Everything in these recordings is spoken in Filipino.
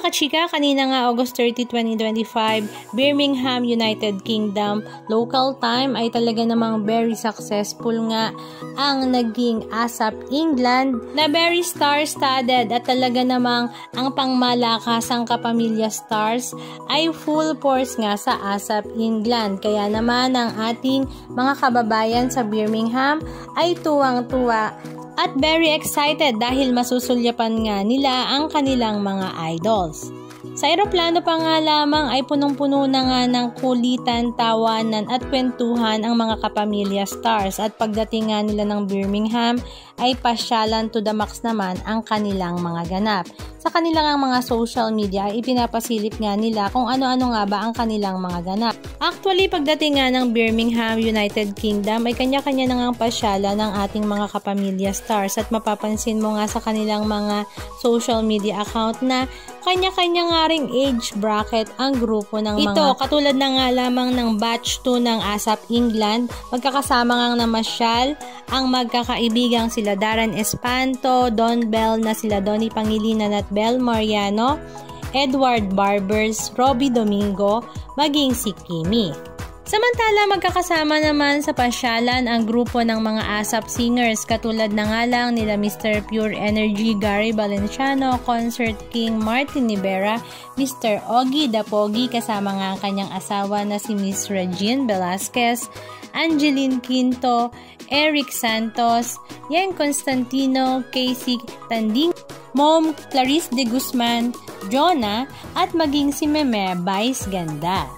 kachika, kanina nga August 30, 2025, Birmingham, United Kingdom, local time ay talaga namang very successful nga ang naging ASAP England na very star-studded at talaga namang ang pangmalakasang kapamilya stars ay full force nga sa ASAP England. Kaya naman ang ating mga kababayan sa Birmingham ay tuwang-tuwa at very excited dahil masusulyapan nga nila ang kanilang mga idols. Sa eroplano pa nga lamang ay punong-puno na nga ng kulitan, tawanan at kwentuhan ang mga kapamilya stars at pagdating nga nila ng Birmingham ay pasyalan to the max naman ang kanilang mga ganap. Sa kanilang mga social media ay ipinapasilip nga nila kung ano-ano nga ba ang kanilang mga ganap. Actually, pagdating nga ng Birmingham, United Kingdom ay kanya-kanya na nga pasyalan ng ating mga kapamilya stars at mapapansin mo nga sa kanilang mga social media account na kanya-kanya nga ring age bracket ang grupo ng mga ito. Katulad na nga lamang ng batch 2 ng ASAP England, magkakasama nga namasyal ang magkakaibigang sila Darren Espanto, Don Bell na sila Donnie Pangilinan at Bel Mariano, Edward Barbers, Robbie Domingo, maging si Kimi. Samantala, magkakasama naman sa pasyalan ang grupo ng mga ASAP singers katulad na nga lang nila Mr. Pure Energy Gary Valenciano, Concert King Martin Rivera, Mr. Ogie Dapogi kasama nga ang kanyang asawa na si Miss Regine Velasquez, Angeline Quinto, Eric Santos, Yen Constantino, Casey Tanding, Mom Clarice de Guzman, Jonah at maging si Meme Vice Ganda.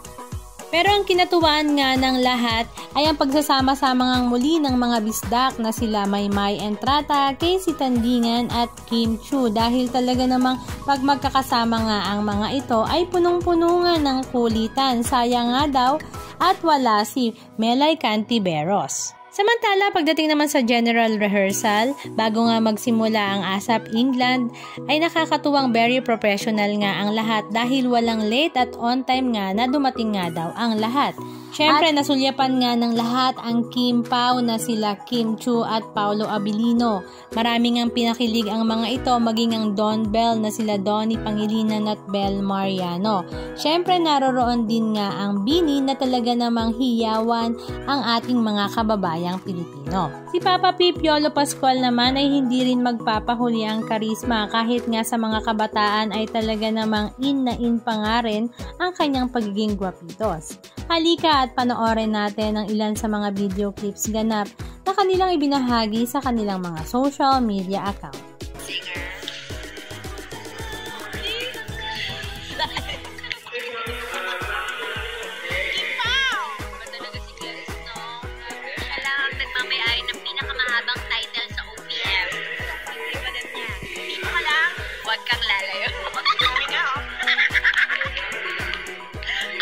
Pero ang kinatuwaan nga ng lahat ay ang pagsasama-sama ngang muli ng mga bisdak na sila Maymay Entrata, Casey Tandingan at Kim Chu dahil talaga namang pag magkakasama nga ang mga ito ay punong-puno nga ng kulitan. Sayang nga daw at wala si Melay Cantiveros. Samantala, pagdating naman sa general rehearsal, bago nga magsimula ang ASAP England, ay nakakatuwang very professional nga ang lahat dahil walang late at on time nga na dumating nga daw ang lahat. Siyempre, nasulyapan nga ng lahat ang Kim Pao na sila Kim Chu at Paolo Abilino. Maraming ang pinakilig ang mga ito, maging ang Don Bell na sila Donnie Pangilinan at Bel Mariano. Siyempre, naroroon din nga ang Bini na talaga namang hiyawan ang ating mga kababayang Pilipino. Si Papa P. Piolo Pascual naman ay hindi rin magpapahuli ang karisma kahit nga sa mga kabataan ay talaga namang in na in pa nga rin ang kanyang pagiging gwapitos. Halika at panoorin natin ang ilan sa mga video clips ganap na kanilang ibinahagi sa kanilang mga social media account. Singer. Kimpaw! Ba talaga si Clarice, no? Siya lang ang nagmamayari ng pinakamahabang title sa OPM. Hindi ba din niya? Dito ka lang, huwag kang lalayo. Kami ka, oh.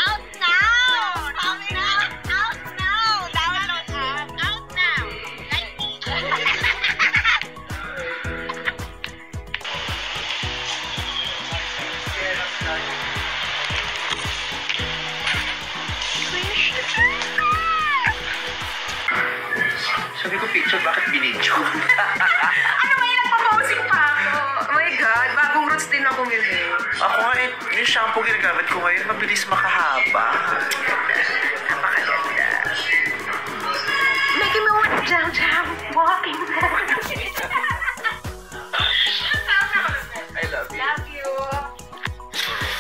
Out now! Out now! Out now! Download ha! Out now! Like me! Sabi ko picture, bakit binidyo? Ano ba yan? Nagpa-posing pa ako. Oh my God, bagong roots din ako bumili. Ako nga yung shampoo ginagamit ko ngayon, mabilis makahaba. Napakaganda. Making me want jam, walking. I love you. Love you.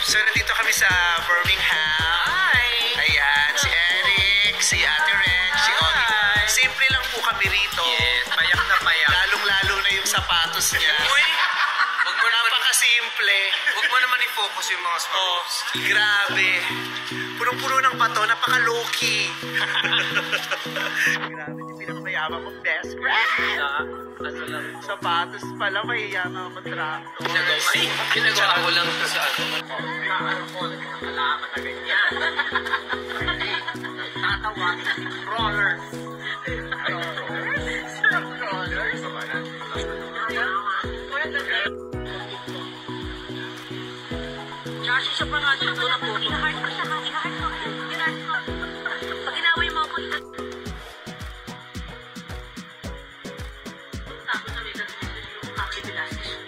So, nandito kami sa Birmingham. Hi! Ayan, si Eric, si Ate Ren, si Ogie. Simple lang po kami rito. Yes, payak na payak. Lalong-lalo na yung sapatos niya. Uy! Wag mo naman, Napakasimple. wag mo naman i-focus yung mga small Oh, moves. grabe. Punong-puno ng bato, napaka-low-key. Grabe, yung pinakamayaman kong best friend. Ano lang? Sapatos pala, mayayaman ako trakto. Ginagawa ko lang sa ano. Ano ko, nagkakalaman na ganyan. Tatawagin na si Crawlers. Crawlers? Josh, siya pa nga dito na po. I-heart ko siya. I-heart ko. Pag inaway mo ako, tapos na may yung Aki Velasquez.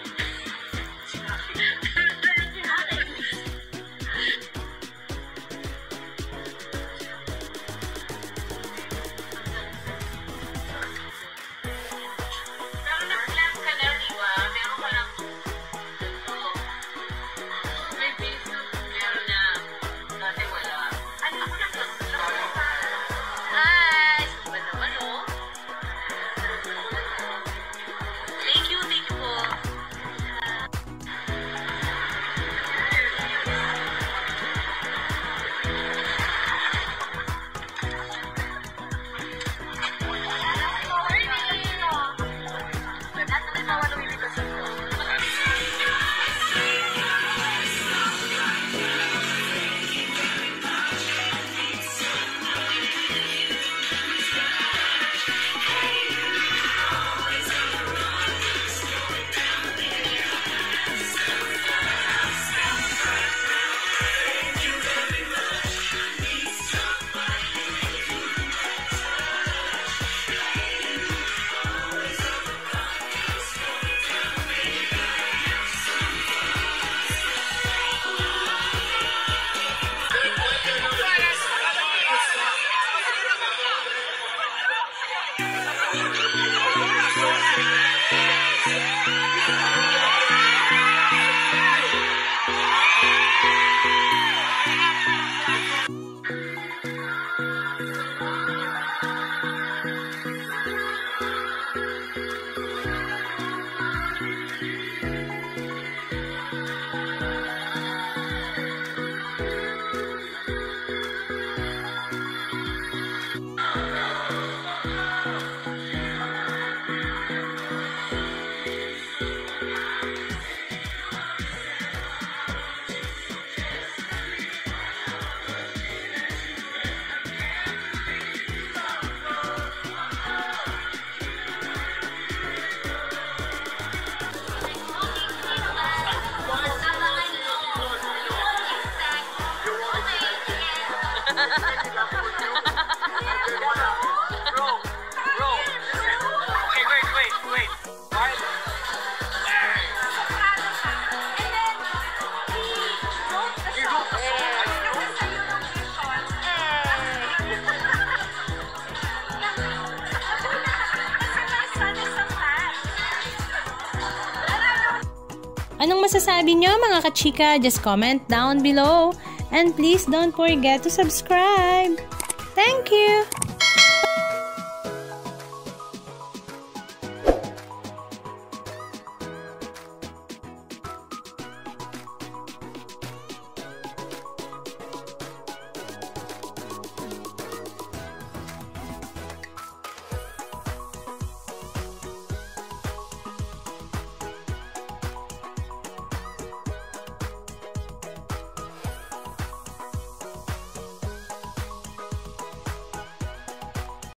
Anong masasabi nyo mga kachika? Just comment down below. And please don't forget to subscribe. Thank you!